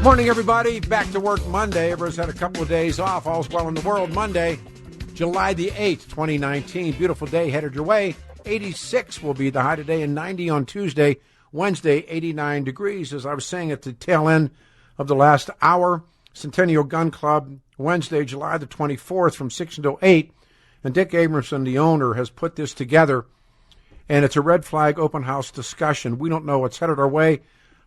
Morning, everybody. Back to work Monday. Everyone's had a couple of days off. All's well in the world. Monday, July the 8th, 2019. Beautiful day headed your way. 86 will be the high today and 90 on Tuesday. Wednesday, 89 degrees. As I was saying at the tail end of the last hour, Centennial Gun Club, Wednesday, July the 24th from 6 until 8. And Dick Abramson, the owner, has put this together. And it's a red flag open house discussion. We don't know what's headed our way.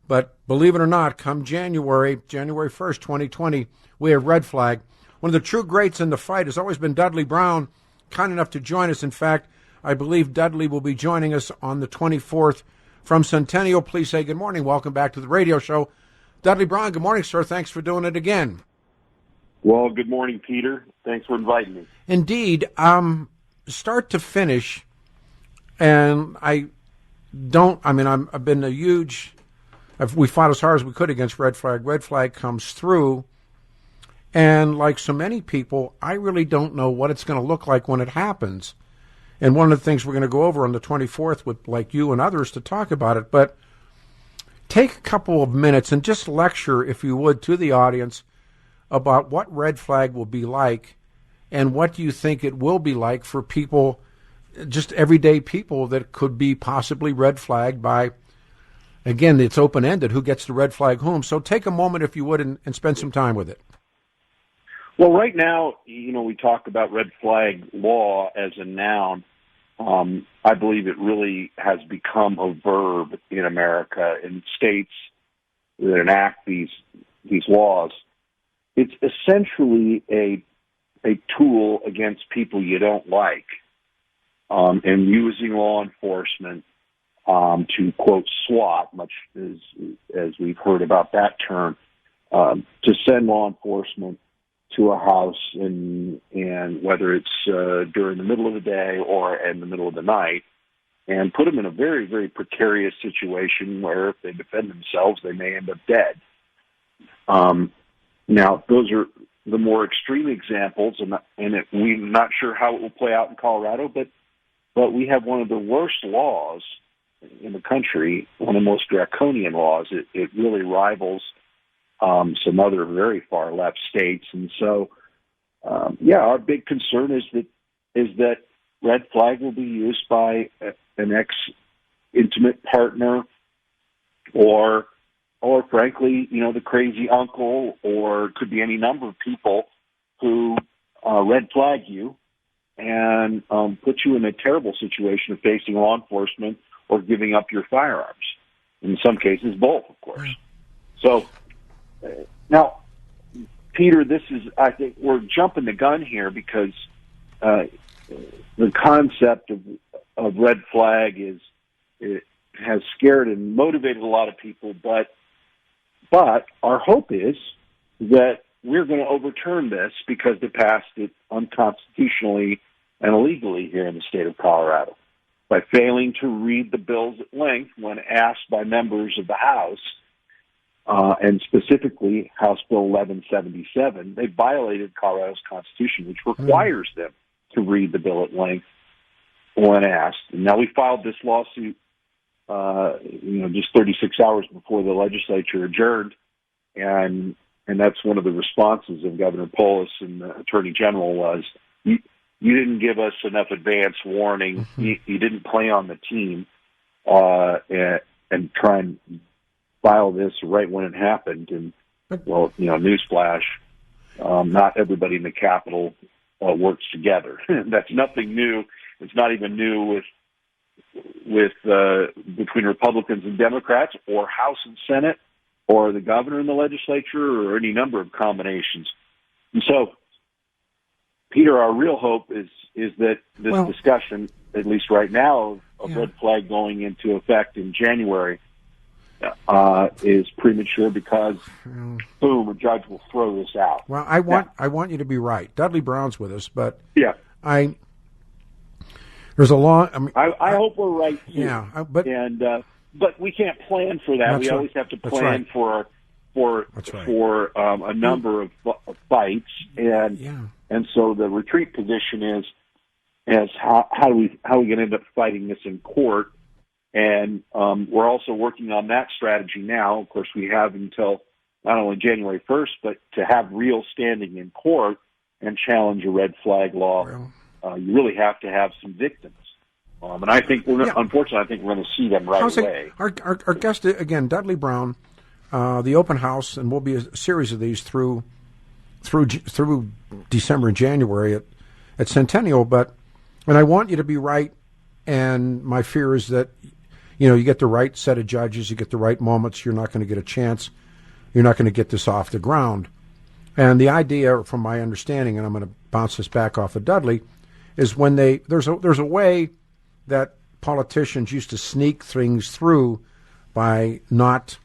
But believe it or not, come January 1st, 2020, we have red flag. One of the true greats in the fight has always been Dudley Brown, kind enough to join us. In fact, I believe Dudley will be joining us on the 24th from Centennial. Please say good morning. Welcome back to the radio show. Dudley Brown, good morning, sir. Thanks for doing it again. Well, good morning, Peter. Thanks for inviting me. Indeed. Start to finish, and I've been a huge... We fought as hard as we could against red flag. Red flag comes through, and like so many people, I really don't know what it's going to look like when it happens. And one of the things we're going to go over on the 24th with like you and others to talk about it, but take a couple of minutes and just lecture, if you would, to the audience about what red flag will be like and what do you think it will be like for people, just everyday people that could be possibly red flagged by. Again, it's open-ended, who gets the red flag whom. So take a moment, if you would, and spend some time with it. Well, right now, we talk about red flag law as a noun. I believe it really has become a verb in America, in states that enact these laws. It's essentially a tool against people you don't like, and using law enforcement to, quote, SWAT, much as we've heard about that term, to send law enforcement to a house, and whether it's during the middle of the day or in the middle of the night, and put them in a very, very precarious situation where if they defend themselves, they may end up dead. Now, those are the more extreme examples, and we're not sure how it will play out in Colorado, but we have one of the worst laws in the country, one of the most draconian laws. It really rivals some other very far left states, and so our big concern is that red flag will be used by an ex-intimate partner, or frankly, the crazy uncle, or it could be any number of people who red flag you and put you in a terrible situation of facing law enforcement or giving up your firearms. In some cases, both, of course. So, now, Peter, I think we're jumping the gun here because the concept of red flag it has scared and motivated a lot of people, but our hope is that we're going to overturn this because they passed it unconstitutionally and illegally here in the state of Colorado by failing to read the bills at length when asked by members of the House, and specifically House Bill 1177. They violated Colorado's Constitution, which requires them to read the bill at length when asked. And now we filed this lawsuit, just 36 hours before the legislature adjourned, and that's one of the responses of Governor Polis and the Attorney General was, you didn't give us enough advance warning. You didn't play on the team and try and file this right when it happened. And, well, newsflash, not everybody in the Capitol works together. That's nothing new. It's not even new with between Republicans and Democrats, or House and Senate, or the governor and the legislature, or any number of combinations. And so, Peter, our real hope is that this discussion, at least right now, of red flag going into effect in January, is premature because, boom, a judge will throw this out. Well, I want you to be right. Dudley Brown's with us, but there's a law. I hope we're right too. Yeah, but we can't plan for that. We always have to plan for a number of fights, and so the retreat position is how are we going to end up fighting this in court, and we're also working on that strategy now. Of course, we have until not only January 1st, but to have real standing in court and challenge a red flag law, you really have to have some victims. And I think unfortunately, I think we're going to see them right away. Our guest again, Dudley Brown, the open house, and will be a series of these through December and January at Centennial. And I want you to be right. And my fear is that, you get the right set of judges, you get the right moments, you're not going to get a chance. You're not going to get this off the ground. And the idea, from my understanding, and I'm going to bounce this back off of Dudley, is when there's a way that politicians used to sneak things through by not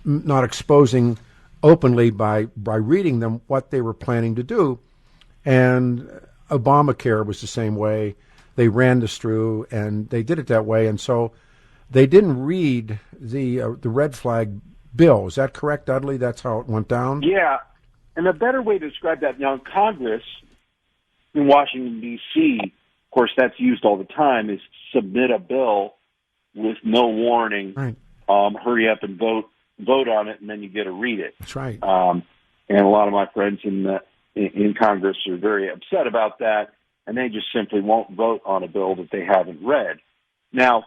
exposing openly by reading them what they were planning to do. And Obamacare was the same way. They ran this through, and they did it that way. And so they didn't read the red flag bill. Is that correct, Dudley? That's how it went down? Yeah. And a better way to describe that, now in Congress, in Washington, D.C., of course, that's used all the time, is submit a bill with no warning, right. Hurry up and vote on it, and then you get to read it. That's right. And a lot of my friends in Congress are very upset about that, and they just simply won't vote on a bill that they haven't read. Now,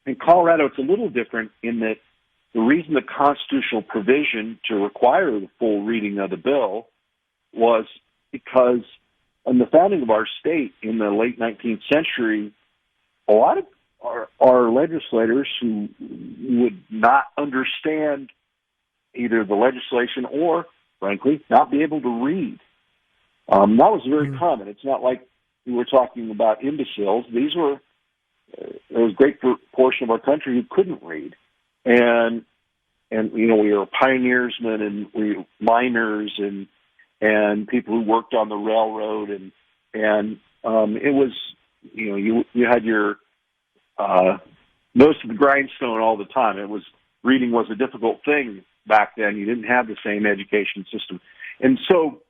in Colorado, it's a little different in that the reason the constitutional provision to require the full reading of the bill was because in the founding of our state in the late 19th century, a lot of our legislators who would not understand either the legislation or, frankly, not be able to read. That was very common. It's not like we were talking about imbeciles. There was a great portion of our country who couldn't read. And we were pioneersmen and we were miners and people who worked on the railroad and it was, you had your nose to the grindstone all the time. Reading was a difficult thing back then. You didn't have the same education system. And so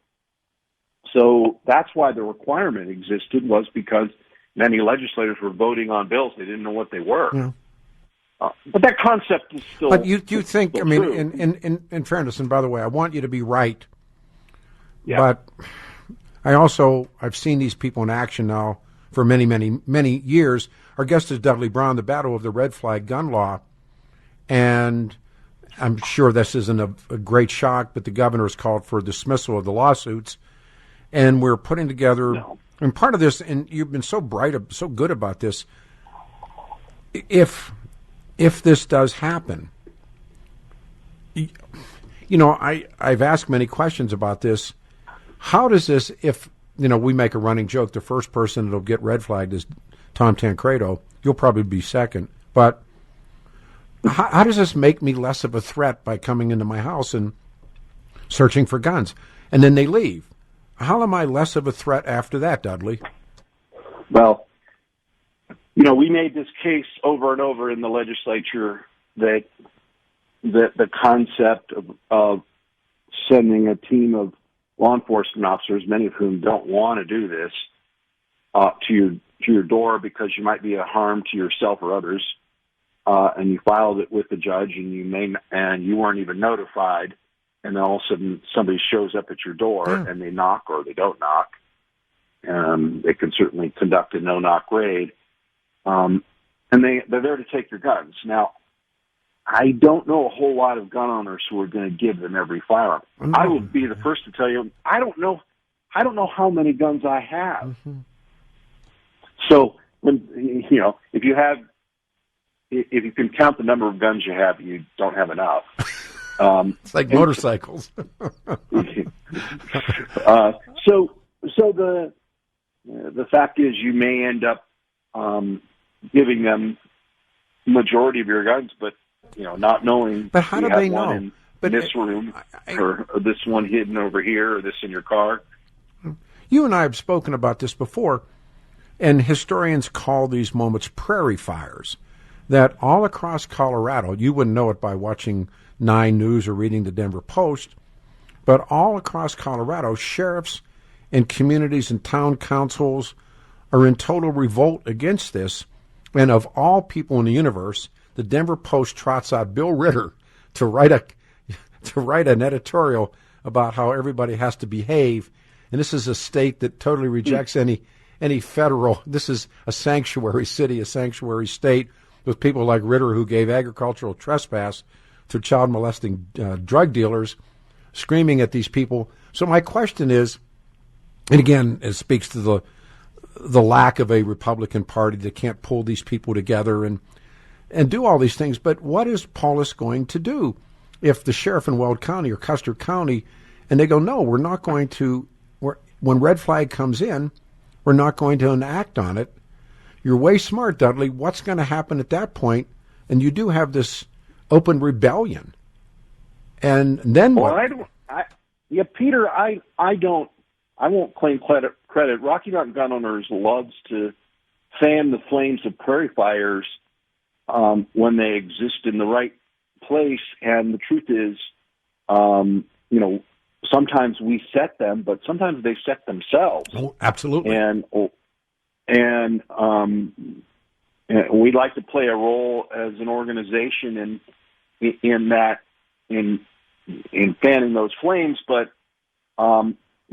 that's why the requirement existed, was because many legislators were voting on bills. They didn't know what they were. Yeah. But that concept is still. But you think? I mean, true. in fairness, and by the way, I want you to be right. Yeah. But I've seen these people in action now for many, many, many years. Our guest is Dudley Brown, the battle of the red flag gun law, and I'm sure this isn't a great shock, but the governor has called for dismissal of the lawsuits, and we're putting together. No. And part of this, and you've been so so good about this. If this does happen, I've asked many questions about this. How does this, if, we make a running joke, the first person that'll get red flagged is Tom Tancredo. You'll probably be second. But how does this make me less of a threat by coming into my house and searching for guns? And then they leave. How am I less of a threat after that, Dudley? Well, we made this case over and over in the legislature that the concept of sending a team of law enforcement officers, many of whom don't want to do this, to your door because you might be a harm to yourself or others, and you filed it with the judge and you weren't even notified, and then all of a sudden somebody shows up at your door and they knock or they don't knock. They can certainly conduct a no-knock raid. And they're there to take your guns. Now, I don't know a whole lot of gun owners who are going to give them every firearm. No. I will be the first to tell you, I don't know how many guns I have. Mm-hmm. So, if you can count the number of guns you have, you don't have enough. It's like motorcycles. So the fact is, you may end up giving them the majority of your guns, but not knowing. But how do they know? In this room, or this one hidden over here, or this in your car. You and I have spoken about this before, and historians call these moments prairie fires. That all across Colorado, you wouldn't know it by watching 9 News or reading the Denver Post, but all across Colorado, sheriffs and communities and town councils are in total revolt against this. And of all people in the universe, the Denver Post trots out Bill Ritter to write to write an editorial about how everybody has to behave. And this is a state that totally rejects any federal. This is a sanctuary city, a sanctuary state with people like Ritter who gave agricultural trespass to child molesting drug dealers, screaming at these people. So my question is, and again, it speaks to the lack of a Republican Party that can't pull these people together and do all these things. But what is Paulus going to do if the sheriff in Weld County or Custer County, and they go, no, we're not going to, when red flag comes in, we're not going to enact on it. You're way smart, Dudley. What's going to happen at that point? And you do have this open rebellion. And then what? Peter, I won't claim credit. Rocky Mountain gun owners loves to fan the flames of prairie fires when they exist in the right place. And the truth is, sometimes we set them, but sometimes they set themselves. Oh, absolutely. And we'd like to play a role as an organization in fanning those flames, but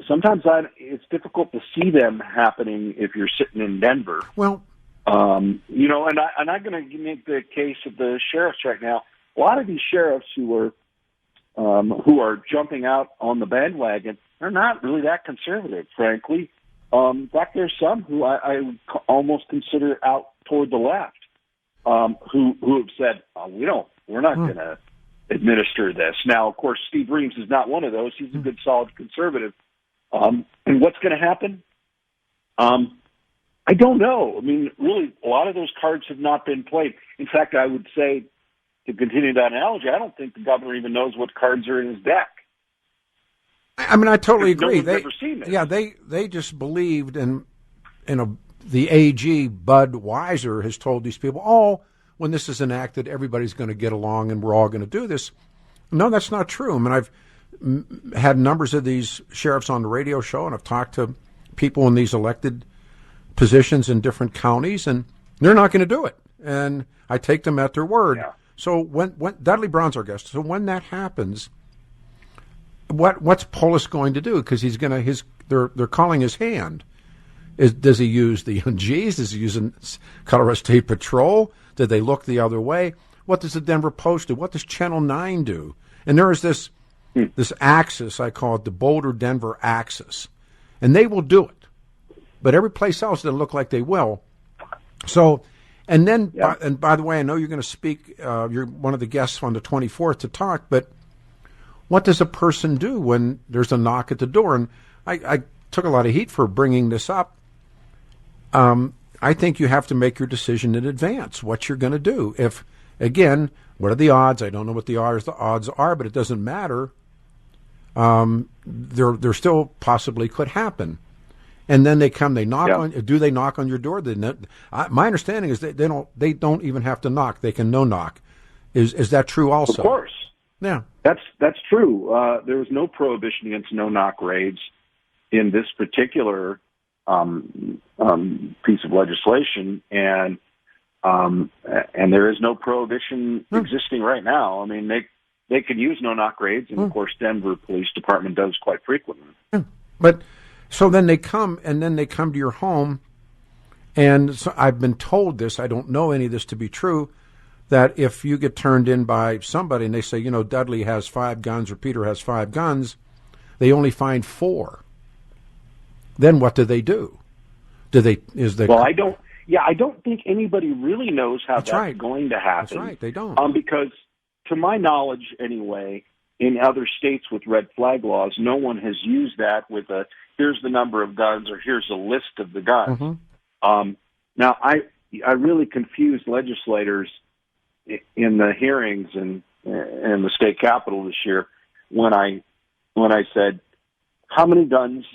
sometimes it's difficult to see them happening if you're sitting in Denver. Well, and I'm going to make the case of the sheriffs right now. A lot of these sheriffs who are jumping out on the bandwagon are not really that conservative, frankly. In fact, there's some who I would almost consider out toward the left, who have said, we're not going to administer this. Now, of course, Steve Reams is not one of those. He's a good, solid conservative. And what's going to happen? I don't know. I mean, really, a lot of those cards have not been played. In fact, I would say, to continue that analogy, I don't think the governor even knows what cards are in his deck. I mean, I totally agree. No one's ever seen this. Yeah, they just believed the AG, Bud Weiser, has told these people, when this is enacted, everybody's going to get along and we're all going to do this. No, that's not true. I mean, I've had numbers of these sheriffs on the radio show, and I've talked to people in these elected positions in different counties, and they're not going to do it. And I take them at their word. Yeah. So when Dudley Brown's our guest, so when that happens, what's Polis going to do? Because they're calling his hand. Does he use the UNGs? Does he use Colorado State Patrol? Did they look the other way? What does the Denver Post do? What does Channel 9 do? And there is this axis, I call it the Boulder-Denver axis. And they will do it. But every place else doesn't look like they will. So, and then, by the way, I know you're going to speak, you're one of the guests on the 24th to talk, but what does a person do when there's a knock at the door? And I took a lot of heat for bringing this up. I think you have to make your decision in advance, what you're going to do. If, again, what are the odds? I don't know what the odds are, but it doesn't matter. There still possibly could happen. And then they come, they knock on. Do they knock on your door? My understanding is that they don't even have to knock. They can no knock. Is that true also? Of course. Yeah. That's true. There was no prohibition against no knock raids in this particular piece of legislation, and there is no prohibition existing right now. I mean, they can use no knock raids, and of course, Denver Police Department does quite frequently. But so then they come to your home, and so I've been told this. I don't know any of this to be true. That if you get turned in by somebody and they say, Dudley has 5 guns or Peter has 5 guns, they only find 4. Then what do? I don't think anybody really knows how that's going to happen. That's right, they don't. Because to my knowledge anyway, in other states with red flag laws, no one has used that with here's the number of guns or here's a list of the guns. Mm-hmm. Now, I really confused legislators in the hearings in the state capitol this year when I said, how many guns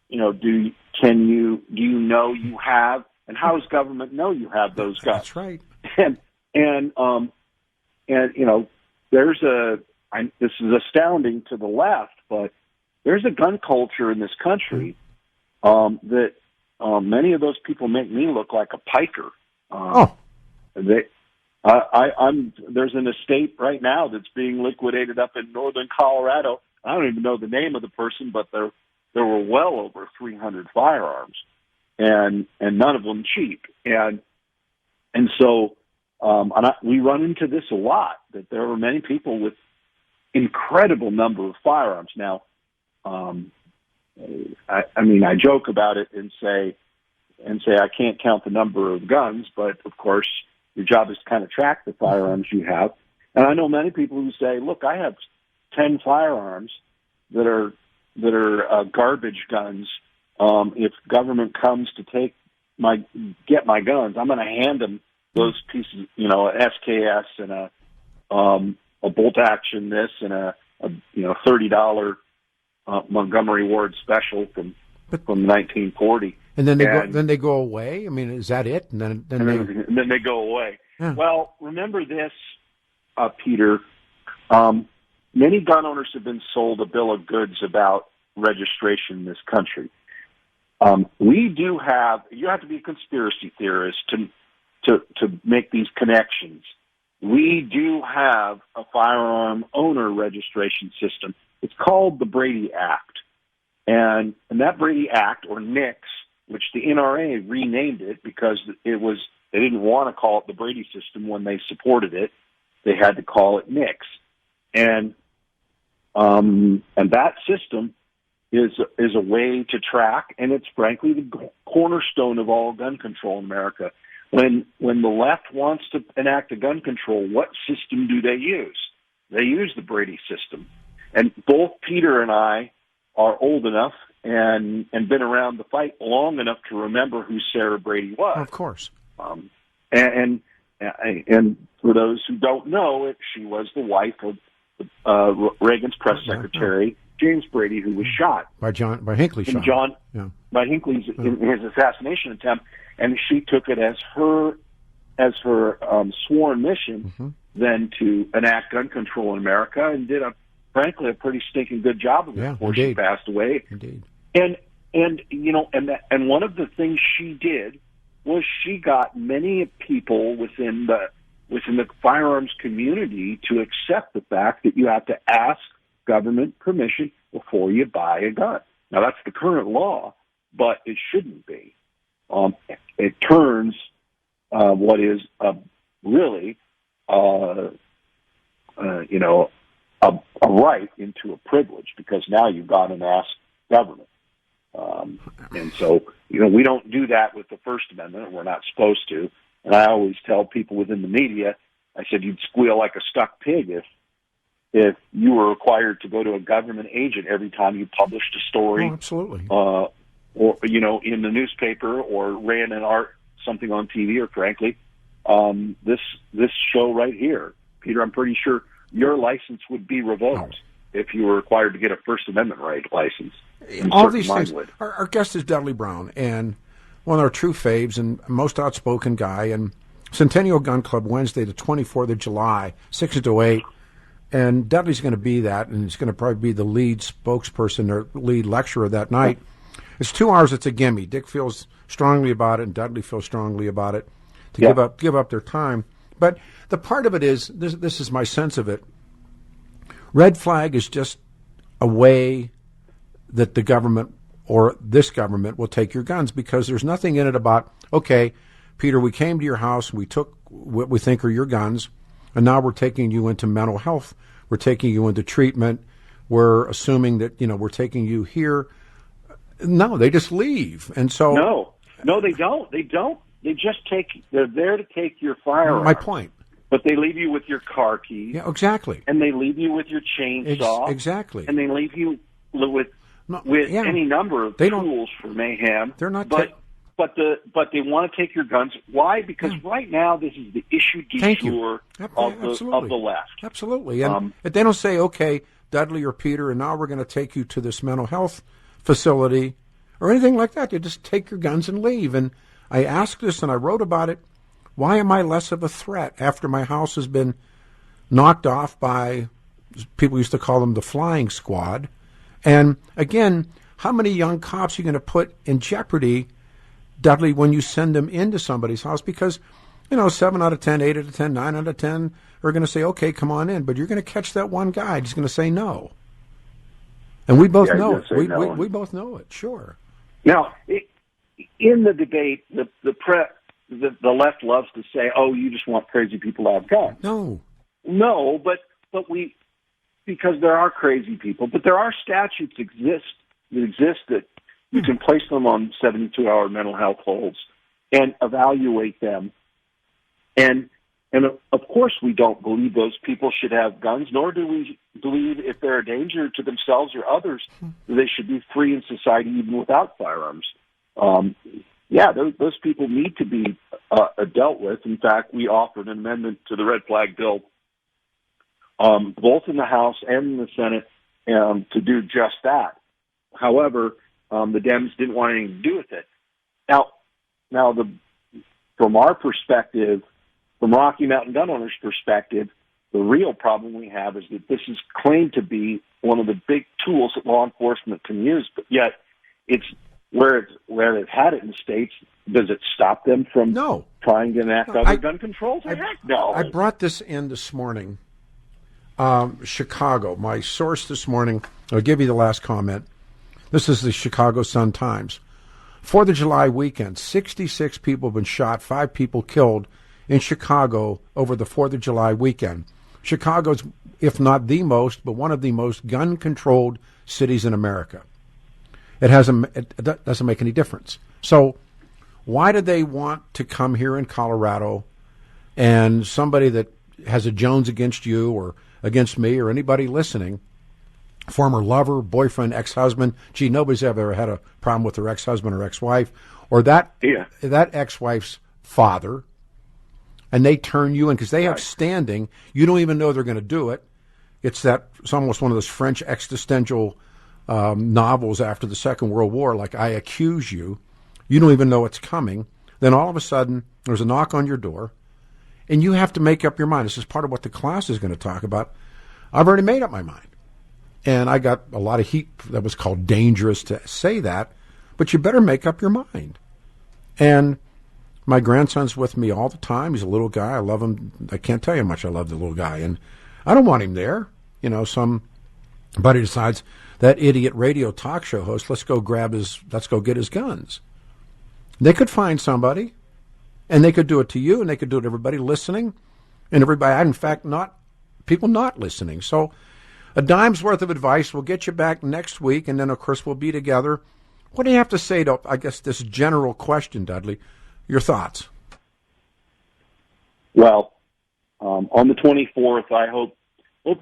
do you know you have, and how does government know you have those guns? That's right. And this is astounding to the left, but there's a gun culture in this country that many of those people make me look like a piker. There's an estate right now that's being liquidated up in northern Colorado. I don't even know the name of the person, but there were well over 300 firearms, and none of them cheap. And so we run into this a lot, that there are many people with incredible number of firearms. Now, I joke about it and say I can't count the number of guns, but of course your job is to kind of track the firearms you have. And I know many people who say, look, I have 10 firearms that are garbage guns. If government comes to get my guns, I'm going to hand them those pieces, an SKS and a bolt action this and a $30 Montgomery Ward special from 1940. And then they go away. I mean, is that it? And then they go away. Yeah. Well, remember this, Peter. Many gun owners have been sold a bill of goods about registration in this country. You have to be a conspiracy theorist to make these connections. We do have a firearm owner registration system. It's called the Brady Act. And that Brady Act, or NICS, which the NRA renamed it because they didn't want to call it the Brady system when they supported it. They had to call it NICS. And that system is a way to track, and it's frankly the cornerstone of all gun control in America. When the left wants to enact a gun control, what system do they use? They use the Brady system. And both Peter and I are old enough and been around the fight long enough to remember who Sarah Brady was. Of course. And for those who don't know, she was the wife of Reagan's press secretary, James Brady, who was shot by Hinckley. By Hinckley's in his assassination attempt, and she took it as her sworn mission then to enact gun control in America, and did frankly a pretty stinking good job of it before she passed away. Indeed. And one of the things she did was she got many people within the firearms community to accept the fact that you have to ask government permission before you buy a gun. Now, that's the current law, but it shouldn't be. It turns what is really a right into a privilege, because now you've gone and asked government. And so, we don't do that with the First Amendment. We're not supposed to. And I always tell people within the media, I said, you'd squeal like a stuck pig if you were required to go to a government agent every time you published a story. Oh, absolutely. Or, in the newspaper, or ran something on TV, or frankly, this show right here. Peter, I'm pretty sure your license would be revoked if you were required to get a First Amendment right license. All these things. Our guest is Dudley Brown, and one of our true faves and most outspoken guy. And Centennial Gun Club, Wednesday, the 24th of July, 6 to 8. And Dudley's going to be that, and he's going to probably be the lead spokesperson or lead lecturer that night. It's 2 hours. It's a gimme. Dick feels strongly about it, and Dudley feels strongly about it, to give up their time. But the part of it is, this is my sense of it, red flag is just a way that the government or this government will take your guns, because there's nothing in it about, okay, Peter, we came to your house, we took what we think are your guns, and now we're taking you into mental health, we're taking you into treatment, we're assuming that, we're taking you here. No, they just leave. And so... No, they don't. They just they're there to take your firearms. My point. But they leave you with your car keys. Yeah, exactly. And they leave you with your chainsaw. Exactly. And they leave you with any number of tools for mayhem. They're not. But they want to take your guns. Why? Because right now this is the issue du jour of the left. Absolutely. And if they don't say, okay, Dudley or Peter, and now we're going to take you to this mental health facility or anything like that, you just take your guns and leave. And I asked this and I wrote about it. Why am I less of a threat after my house has been knocked off by, people used to call them the flying squad? And again, how many young cops are you going to put in jeopardy, Dudley, when you send them into somebody's house? Because 7 out of 10, 8 out of 10, 9 out of 10 are going to say, okay, come on in. But you're going to catch that one guy who's going to say no. And we both know it. We both know it, sure. Now, in the debate, the left loves to say, "Oh, you just want crazy people to have guns." No, but because there are crazy people, but there are statutes that you can place them on 72-hour mental health holds and evaluate them. And of course, we don't believe those people should have guns, nor do we believe if they're a danger to themselves or others, they should be free in society even without firearms. Those people need to be dealt with. In fact, we offered an amendment to the red flag bill, both in the House and in the Senate, to do just that. However, the Dems didn't want anything to do with it. Now, from our perspective, from Rocky Mountain gun owners' perspective, the real problem we have is that this is claimed to be one of the big tools that law enforcement can use, but yet it's where they've had it in the states. Does it stop them from trying to enact other gun controls? Heck no. I brought this in this morning. Chicago, my source this morning, I'll give you the last comment. This is the Chicago Sun-Times. 4th of July weekend, 66 people have been shot, 5 people killed in Chicago over the 4th of July weekend. Chicago's, if not the most, but one of the most gun-controlled cities in America. It doesn't make any difference. So why do they want to come here in Colorado, and somebody that has a Jones against you or against me or anybody listening, former lover, boyfriend, ex-husband, nobody's ever had a problem with their ex-husband or ex-wife, or that ex-wife's father, and they turn you in because they have standing. You don't even know they're going to do it. It's almost one of those French existential novels after the Second World War, like I accuse you. You don't even know it's coming. Then all of a sudden, there's a knock on your door, and you have to make up your mind. This is part of what the class is going to talk about. I've already made up my mind. And I got a lot of heat that was called dangerous to say that, but you better make up your mind. And my grandson's with me all the time. He's a little guy. I love him. I can't tell you how much I love the little guy. And I don't want him there. Somebody decides that idiot radio talk show host, let's go get his guns. They could find somebody, and they could do it to you, and they could do it to everybody listening, and everybody, in fact, people not listening. So a dime's worth of advice. We'll get you back next week, and then, of course, we'll be together. What do you have to say to, I guess, this general question, Dudley? Your thoughts? Well, on the 24th, I hope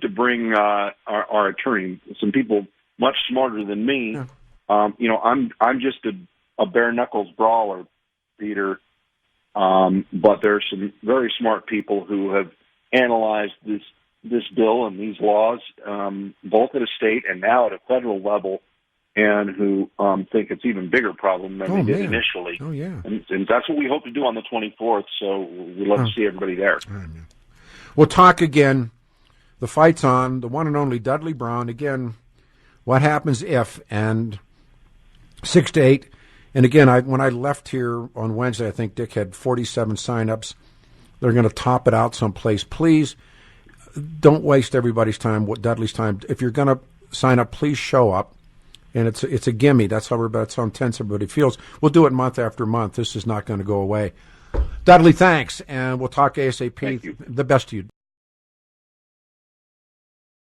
to bring our attorney, some people much smarter than me. Yeah. I'm just a bare knuckles brawler, Peter. But there are some very smart people who have analyzed this bill and these laws, both at a state and now at a federal level, and who think it's even bigger problem than they did initially. Oh, yeah. And that's what we hope to do on the 24th, so we'd love to see everybody there. Right, we'll talk again. The fight's on. The one and only Dudley Brown. Again, what happens if, and 6 to 8. And again, when I left here on Wednesday, I think Dick had 47 sign-ups. They're going to top it out someplace. Please don't waste everybody's time, Dudley's time. If you're going to sign up, please show up. And it's a gimme. That's how intense everybody feels. We'll do it month after month. This is not going to go away. Dudley, thanks, and we'll talk ASAP. Thank you. The best to you.